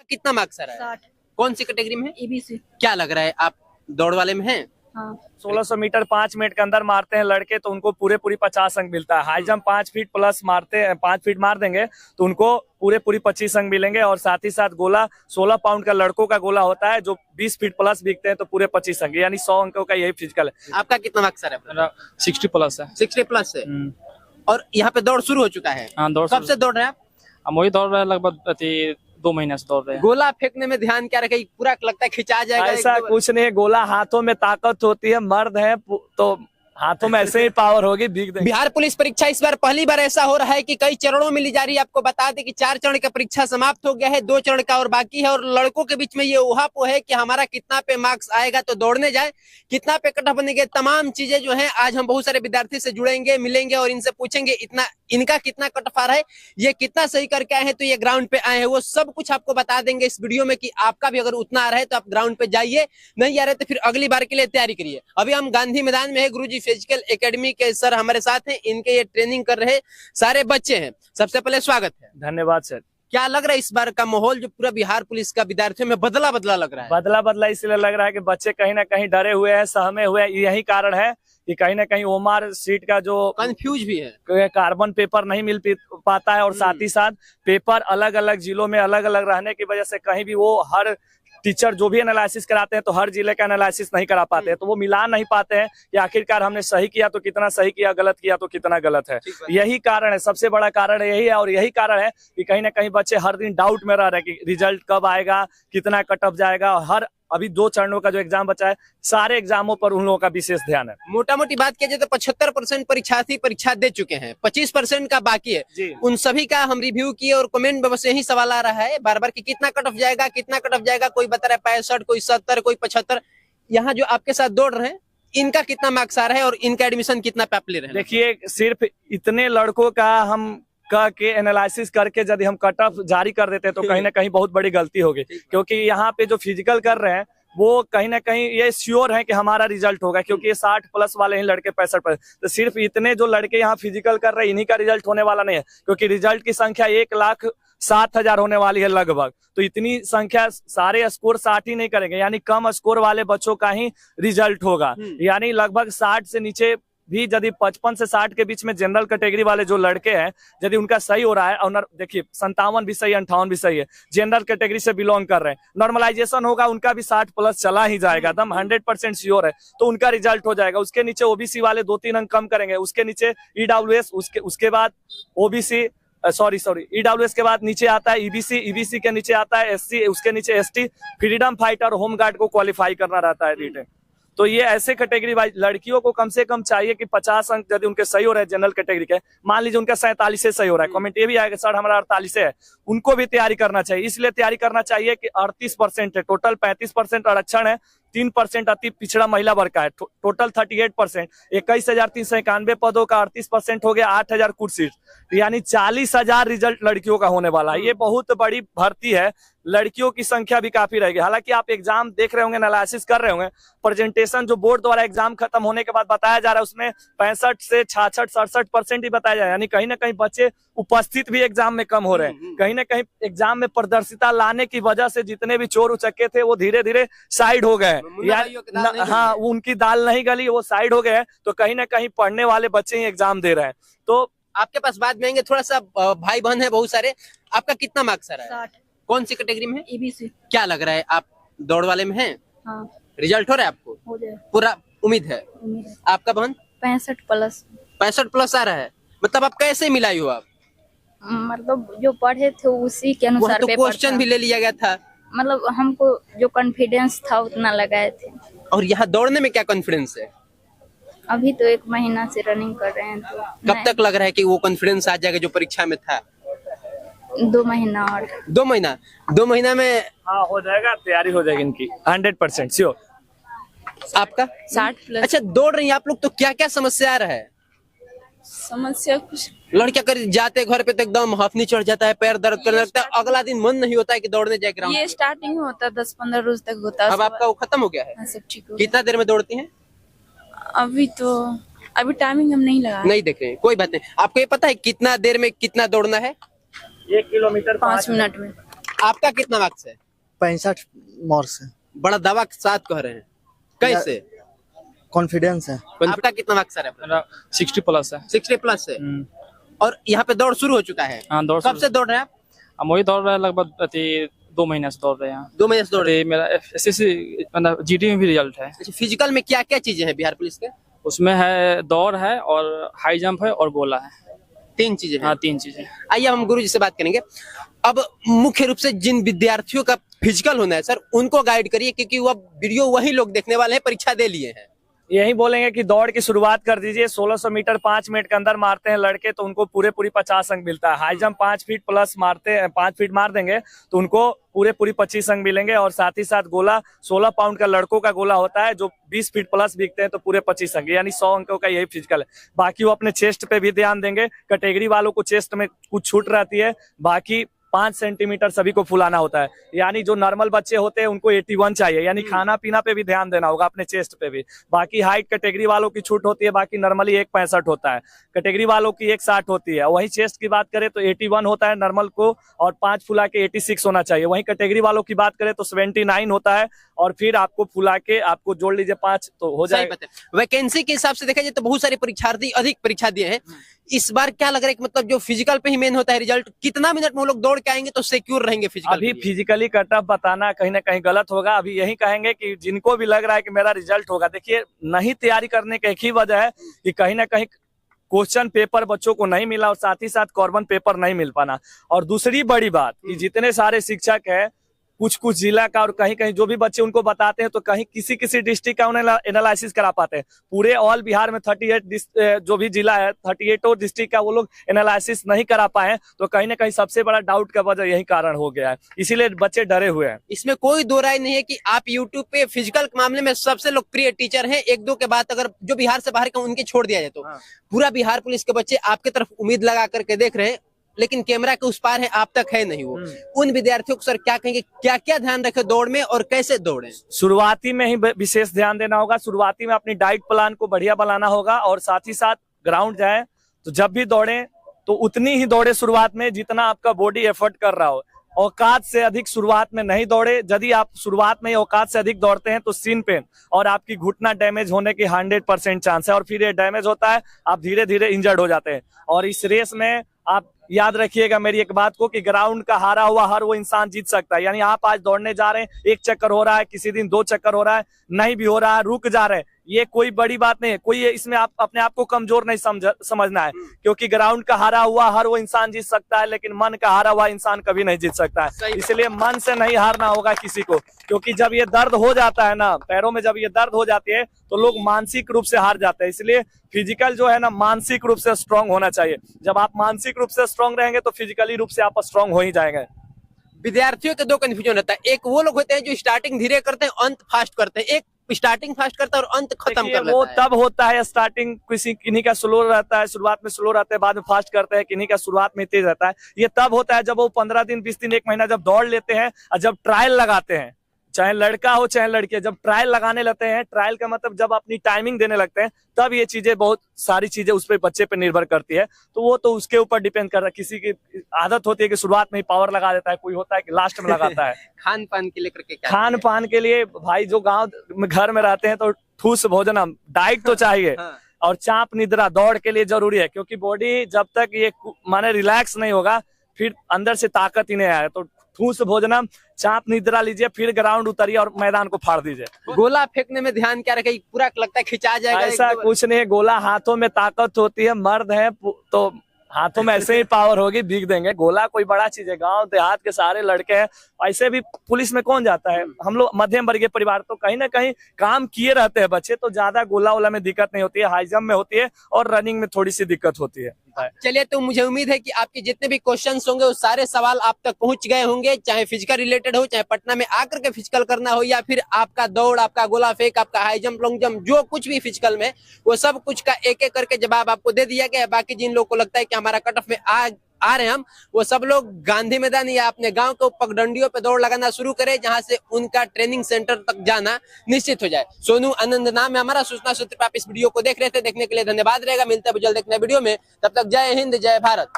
कितना मार्क्स आ रहा है? 60। कौन सी कैटेगरी में है? ईबीसी। क्या लग रहा है, आप दौड़ वाले में हैं? हाँ। 1600 मीटर 5 मिनट के अंदर मारते हैं लड़के तो उनको पूरी 50 अंक मिलता है। हाई जंप 5 फीट प्लस मारते हैं, 5 फीट मार देंगे तो उनको पूरी 25 अंक मिलेंगे। और साथ ही साथ गोला 16 पाउंड का लड़कों का गोला होता है जो 20 फीट प्लस बिकते हैं तो पूरे 25 अंक, यानी 100 अंकों का यही फिजिकल है। आपका कितना मार्क्स आ रहा है? मेरा 60 प्लस है। 60 प्लस है। और यहाँ पे दौड़ शुरू हो चुका है? हाँ, दौड़ कब से दौड़ रहे हैं आप? हम वही दौड़ रहे हैं, लगभग 2 महीने से दौड़ रहे हैं। गोला फेंकने में ध्यान क्या रखे? पूरा लगता है खिंचा जाएगा। ऐसा कुछ नहीं है, गोला हाथों में ताकत होती है, मर्द है तो हाथों में ऐसे ही पावर होगी, बिक देंगे। बिहार पुलिस परीक्षा इस बार पहली बार ऐसा हो रहा है कि कई चरणों में ली जा रही है। आपको बता दें कि 4 चरण का परीक्षा समाप्त हो गया है, 2 चरण का और बाकी है। और लड़कों के बीच में ये उहापोह है कि हमारा कितना पे मार्क्स आएगा तो दौड़ने जाए, कितना पे कट ऑफ बनेंगे। तमाम चीजें जो है आज हम बहुत सारे विद्यार्थी से जुड़ेंगे, मिलेंगे और इनसे पूछेंगे इनका कितना कट ऑफ आ रहा है, ये कितना सही करके आए हैं, तो ये ग्राउंड पे आए हैं, वो सब कुछ आपको बता देंगे इस वीडियो में कि आपका भी अगर उतना आ रहा है तो आप ग्राउंड पे जाइए, नहीं आ रहे तो फिर अगली बार के लिए तैयारी करिए। अभी हम गांधी मैदान में है, गुरुजी फिजिकल एकेडमी के सर हमारे साथ हैं, इनके ये ट्रेनिंग कर रहे सारे बच्चे हैं। सबसे पहले स्वागत है। धन्यवाद सर। क्या लग रहा है इस बार का माहौल जो पूरा बिहार पुलिस का विद्यार्थियों में बदला लग रहा है? बदला इसलिए लग रहा है कि बच्चे कहीं ना कहीं डरे हुए हैं, सहमे हुए हैं। यही कारण है कि कहीं ना कहीं ओमार सीट का जो कंफ्यूज भी है, कार्बन पेपर नहीं मिल पाता है और साथ ही साथ पेपर अलग अलग जिलों में अलग अलग रहने की वजह से कहीं भी वो हर टीचर जो भी एनालिसिस कराते हैं तो हर जिले का एनालिसिस नहीं करा पाते हैं, तो वो मिला नहीं पाते हैं कि आखिरकार हमने सही किया तो कितना सही किया, गलत किया तो कितना गलत है। यही कारण है, सबसे बड़ा कारण यही है। और यही कारण है कि कहीं ना कहीं बच्चे हर दिन डाउट में रह रहे हैं कि रिजल्ट कब आएगा, कितना कट ऑफ जाएगा। हर अभी 2 चरणों का जो एग्जाम बचा है, सारे एग्जामों पर उन लोगों का विशेष ध्यान है। मोटा मोटी बात किया जाए तो 75% परीक्षार्थी परीक्षा दे चुके हैं, 25% का बाकी है जी। उन सभी का हम रिव्यू किए और कमेंट में बस यही सवाल आ रहा है बार बार कि कितना कट ऑफ जाएगा, कितना कट ऑफ जाएगा। कोई बता रहा है 65, कोई 70, कोई 75। यहाँ जो आपके साथ दौड़ रहे हैं इनका कितना मार्क्स आ रहा है और इनका एडमिशन कितना पे आप ले रहे हैं? देखिए, सिर्फ इतने लड़कों का हम के एनालिसिस करके यदि हम कट ऑफ जारी कर देते तो कहीं ना कहीं बहुत बड़ी गलती होगी, क्योंकि यहाँ पे जो फिजिकल कर रहे हैं वो कहीं ना कहीं ये श्योर है कि हमारा रिजल्ट होगा, क्योंकि ये 60 प्लस वाले ही लड़के 65+। तो सिर्फ इतने जो लड़के यहाँ फिजिकल कर रहे हैं इन्हीं का रिजल्ट होने वाला नहीं है, क्योंकि रिजल्ट की संख्या 1,07,000 होने वाली है लगभग। तो इतनी संख्या सारे स्कोर 60 ही नहीं करेंगे, यानी कम स्कोर वाले बच्चों का ही रिजल्ट होगा। यानी लगभग 60 से नीचे भी यदि 55 से 60 के बीच में जनरल कैटेगरी वाले जो लड़के हैं यदि उनका सही हो रहा है, और देखिए 57 भी सही, 58 भी सही है, जनरल कैटेगरी से बिलोंग कर रहे हैं, नॉर्मलाइजेशन होगा उनका भी 60 प्लस चला ही जाएगा, एकदम 100% श्योर है, तो उनका रिजल्ट हो जाएगा। उसके नीचे ओबीसी वाले 2-3 अंक कम करेंगे, उसके नीचे ईडब्ल्यूएस, उसके बाद ओबीसी, सॉरी ईडब्ल्यूएस के बाद नीचे आता है ईबीसी, ईबीसी के नीचे आता है एससी, उसके नीचे एसटी, फ्रीडम फाइटर, होमगार्ड को क्वालिफाई करना रहता है रिटेन। तो ये ऐसे कैटेगरी वाइज लड़कियों को कम से कम चाहिए कि 50 अंक यदि उनके सही हो रहे हैं जनरल कैटेगरी के, मान लीजिए उनका 47 से सही हो रहा है, कमेंट ये भी आएगा सर हमारा 48 है, उनको भी तैयारी करना चाहिए। इसलिए तैयारी करना चाहिए कि 38% है, टोटल 35% आरक्षण है, 3% अति पिछड़ा महिला वर्ग का है, टोटल 38%, 21,391 पदों का 38% हो गया, 8,000 कुर्सी, यानी 40,000 रिजल्ट लड़कियों का होने वाला है। ये बहुत बड़ी भर्ती है, लड़कियों की संख्या भी काफी रहेगी। हालांकि आप एग्जाम देख रहे होंगे, एनालिसिस कर रहे होंगे, प्रेजेंटेशन जो बोर्ड द्वारा एग्जाम खत्म होने के बाद बताया जा रहा है उसमें 65 से 66-67% ही बताया जा रहा है, यानी कहीं ना कहीं बच्चे उपस्थित भी एग्जाम में कम हो रहे हैं। कहीं ना कहीं एग्जाम में प्रदर्शिता लाने की वजह से जितने भी चोर उचक्के थे वो धीरे धीरे साइड हो गए, हाँ उनकी दाल नहीं गली, वो साइड हो गए, तो कहीं ना कहीं पढ़ने वाले बच्चे ही एग्जाम दे रहे हैं। तो आपके पास बाद में आएंगे, थोड़ा सा भाई बहन है बहुत सारे, आपका कितना मार्क्स आ रहा है? 60। कौन सी कैटेगरी में है? ईबीसी। क्या लग रहा है, आप दौड़ वाले में हैं? हाँ। रिजल्ट हो रहा है आपको? हो जाए। पूरा उम्मीद है? उम्मीद है। आपका बहन? 65 प्लस। 65 प्लस आ रहा है, मतलब आप कैसे मिलाई हो? आप मतलब जो पढ़े थे उसी के अनुसार तो पेपर क्वेश्चन भी ले लिया गया था, मतलब हमको जो कॉन्फिडेंस था उतना लगाए थे। और यहाँ दौड़ने में क्या कॉन्फिडेंस है? अभी तो 1 महीना से रनिंग कर रहे हैं, तो कब तक लग रहा है कि वो कॉन्फिडेंस आ जाएगा जो परीक्षा में था? 2 महीना और। 2 महीना? 2 महीना में हाँ हो जाएगा, तैयारी हो जाएगी इनकी 100% श्योर। आपका 60 प्लस। अच्छा, दौड़ रही हैं आप लोग, तो क्या क्या समस्या आ रहा है? समस्या कुछ लड़कियां कर जाते घर पे तो एकदम हफनी चढ़ जाता है, पैर दर्द करने लगता है, अगला दिन मन नहीं होता है कि दौड़ने जाए ग्राउंड। ये स्टार्टिंग में होता है, 10-15 रोज तक होता है। अब आपका वो खत्म हो गया है? हाँ, सब ठीक हो कितना देर में दौड़ती हैं? अभी टाइमिंग हम नहीं लगा, नहीं देख रहे हैं, कोई बात नहीं। आपको ये पता है कितना देर में कितना दौड़ना है? 1 किलोमीटर 5 मिनट में। आपका कितना मार्क्स है? 65 मार्क्स है। बड़ा दावा के साथ कह रहे हैं, कैसे? कॉन्फिडेंस है। आपका कितना मार्क्स है? मेरा 60+ है। 60+ है। और यहाँ पे दौड़ शुरू हो चुका है? हाँ, दौड़ कब से दौड़ रहे हैं आप? हम वही दौड़ रहे हैं, लगभग 2 महीने से दौड़ रहे हैं। 2 महीने से दौड़ रहे हैं। मेरा SSC मतलब GT में भी रिजल्ट है। अच्छा, फिजिकल में क्या क्या चीजें हैं बिहार पुलिस के? उसमें है दौड़ है और हाई जंप है और गोला है। 3 चीजें हैं। हाँ, 3 चीजें। आइए हम गुरु जी से बात करेंगे। अब मुख्य रूप से जिन विद्यार्थियों का फिजिकल होना है सर, उनको गाइड करिए, क्योंकि वो वीडियो वही लोग देखने वाले हैं, परीक्षा दे लिए हैं। यही बोलेंगे कि दौड़ की शुरुआत कर दीजिए। 1600 मीटर 5 मिनट के अंदर मारते हैं लड़के तो उनको पूरे 50 अंक मिलता है। हाई जंप 5 फीट प्लस मारते हैं, 5 फीट मार देंगे तो उनको पूरे 25 अंक मिलेंगे। और साथ ही साथ गोला 16 पाउंड का लड़कों का गोला होता है जो 20 फीट प्लस बिकते हैं तो पूरे 25 अंक, यानी 100 अंकों का यही फिजिकल है। बाकी वो अपने चेस्ट पे भी ध्यान देंगे। कैटेगरी वालों को चेस्ट में कुछ छूट रहती है, बाकी 5 सेंटीमीटर सभी को फुलाना होता है। यानी जो नॉर्मल बच्चे होते हैं उनको 81 चाहिए, यानी खाना पीना पे भी ध्यान देना होगा, अपने चेस्ट पे भी। बाकी हाइट कैटेगरी वालों की छूट होती है, बाकी नॉर्मली 165 होता है, कैटेगरी वालों की 160 होती है। वहीं चेस्ट की बात करें तो 81 होता है नॉर्मल को, और 5 फुला के 86 होना चाहिए। वहीं कैटेगरी वालों की बात करें तो 79 होता है, और फिर आपको फुला के आपको जोड़ लीजिए 5 तो हो जाएगा। वैकेंसी के हिसाब से देखा जाए तो बहुत सारे परीक्षार्थी अधिक परीक्षा दिए हैं। इस बार क्या लग रहा है कि मतलब जो फिजिकल पे ही मेन होता है रिजल्ट, कितना मिनट में वो लोग दौड़ के आएंगे तो सिक्योर रहेंगे फिजिकल? अभी फिजिकली कटअप बताना कहीं ना कहीं गलत होगा। अभी यही कहेंगे कि जिनको भी लग रहा है कि मेरा रिजल्ट होगा, देखिए नहीं तैयारी करने की एक ही वजह है कि कहीं ना कहीं क्वेश्चन पेपर बच्चों को नहीं मिला और साथ ही साथ कॉर्बन पेपर नहीं मिल पाना। और दूसरी बड़ी बात कि जितने सारे शिक्षक है, कुछ जिला का और कहीं कहीं जो भी बच्चे उनको बताते हैं तो कहीं किसी डिस्ट्रिक्ट का उन्हें एनालिसिस करा पाते हैं। पूरे ऑल बिहार में 38 जो भी जिला है, 38 डिस्ट्रिक्ट का वो लोग एनालिसिस नहीं करा पाए, तो कहीं ना कहीं सबसे बड़ा डाउट का वजह यही कारण हो गया है, इसीलिए बच्चे डरे हुए हैं। इसमें कोई दो राय नहीं है कि आप यूट्यूब पे फिजिकल के मामले में सबसे लोकप्रिय टीचर हैं। 1-2 के बाद अगर जो बिहार से बाहर का उनके छोड़ दिया जाए तो पूरा बिहार पुलिस के बच्चे आपके तरफ उम्मीद लगा करके देख रहे हैं, लेकिन कैमरा के उस पार है, आप तक है नहीं वो। उन विद्यार्थियों को सर क्या कहेंगे, क्या क्या ध्यान रखे दौड़ में और कैसे दौड़े? शुरुआती में ही विशेष ध्यान देना होगा। शुरुआती में अपनी डाइट प्लान को बढ़िया बनाना होगा, और साथ ही साथ ग्राउंड जाए तो जब भी दौड़े तो उतनी ही दौड़े शुरुआत में जितना आपका बॉडी एफर्ट कर रहा हो। औकात से अधिक शुरुआत में नहीं दौड़े। यदि आप शुरुआत में औकात से अधिक दौड़ते हैं तो सीन पेन और आपकी घुटना डैमेज होने की 100% चांस है, और फिर ये डैमेज होता है, आप धीरे धीरे इंजर्ड हो जाते हैं। और इस रेस में आप याद रखिएगा मेरी एक बात को कि ग्राउंड का हारा हुआ हर वो इंसान जीत सकता है। यानी आप आज दौड़ने जा रहे हैं, 1 चक्कर हो रहा है, किसी दिन 2 चक्कर हो रहा है, नहीं भी हो रहा है, रुक जा रहे हैं, ये कोई बड़ी बात नहीं है। कोई इसमें आप अपने आप को कमजोर नहीं समझना है, क्योंकि ग्राउंड का हारा हुआ हर वो इंसान जीत सकता है, लेकिन मन का हारा हुआ इंसान कभी नहीं जीत सकता है। इसलिए मन से नहीं हारना होगा किसी को, क्योंकि जब ये दर्द हो जाता है ना पैरों में, जब ये दर्द हो जाती है तो लोग मानसिक रूप से हार जाते हैं। इसलिए फिजिकल जो है ना मानसिक रूप से स्ट्रांग होना चाहिए। जब आप मानसिक रूप से स्ट्रांग रहेंगे तो फिजिकली रूप से आप स्ट्रांग हो ही जाएंगे। विद्यार्थियों के 2 कंफ्यूजन रहता है। एक वो लोग होते हैं जो स्टार्टिंग धीरे करते हैं, अंत फास्ट करते हैं। एक स्टार्टिंग फास्ट करता है और अंत खत्म कर लेता वो है। तब होता है स्टार्टिंग किन्हीं का स्लो रहता है, शुरुआत में स्लो रहता है, बाद में फास्ट करते हैं, किन्हीं का शुरुआत में तेज रहता है। ये तब होता है जब वो 15 दिन 20 दिन 1 महीना जब दौड़ लेते हैं और जब ट्रायल लगाते हैं, चाहे लड़का हो चाहे लड़की, जब ट्रायल लगाने लगते हैं, ट्रायल का मतलब जब अपनी टाइमिंग देने लगते हैं, तब ये चीजें बहुत सारी चीजें उस पे बच्चे पे निर्भर करती है। तो वो तो उसके ऊपर डिपेंड कर रहा है। किसी की आदत होती है कि शुरुआत में ही पावर लगा देता है, कोई होता है कि लास्ट में लगाता है। खान पान के लेकर के क्या? खान पान के लिए भाई जो गाँव में घर में रहते हैं तो ठूस भोजन डाइट तो चाहिए, और चाप निद्रा दौड़ के लिए जरूरी है, क्योंकि बॉडी जब तक ये माने रिलैक्स नहीं होगा फिर अंदर से ताकत ही नहीं आए। तो ठूस भोजनम, चाप निद्रा लीजिए, फिर ग्राउंड उतरिए और मैदान को फाड़ दीजिए। गोला फेंकने में ध्यान क्या रखे? पूरा लगता है खिंचा जाएगा। ऐसा कुछ नहीं है, गोला हाथों में ताकत होती है, मर्द है तो हाथों में ऐसे ही पावर होगी, भीग देंगे। गोला कोई बड़ा चीज है, गांव देहात के सारे लड़के हैं, ऐसे भी पुलिस में कौन जाता है। हम लोग मध्यम वर्गीय परिवार, तो कहीं ना कहीं काम किए रहते हैं बच्चे, तो ज्यादा गोला वोला में दिक्कत नहीं होती है, हाई जंप में होती है और रनिंग में थोड़ी सी दिक्कत होती है। चलिए, तो मुझे उम्मीद है कि आपके जितने भी क्वेश्चंस होंगे वो सारे सवाल आप तक पहुंच गए होंगे, चाहे फिजिकल रिलेटेड हो, चाहे पटना में आकर के फिजिकल करना हो, या फिर आपका दौड़, आपका गोला फेंक, आपका हाई जंप, लॉन्ग जंप, जो कुछ भी फिजिकल में, वो सब कुछ का एक एक करके जवाब आपको दे दिया गया। बाकी जिन लोगों को लगता है कि हमारा कट ऑफ में आ रहे हैं हम, वो सब लोग गांधी मैदान या अपने गांव के पगडंडियों पे दौड़ लगाना शुरू करें, जहां से उनका ट्रेनिंग सेंटर तक जाना निश्चित हो जाए। सोनू आनंद नाम है हमारा। सूचना सूत्र पर आप इस वीडियो को देख रहे थे, देखने के लिए धन्यवाद रहेगा। मिलते हैं जल्द एक नए वीडियो में, तब तक जय हिंद, जय भारत।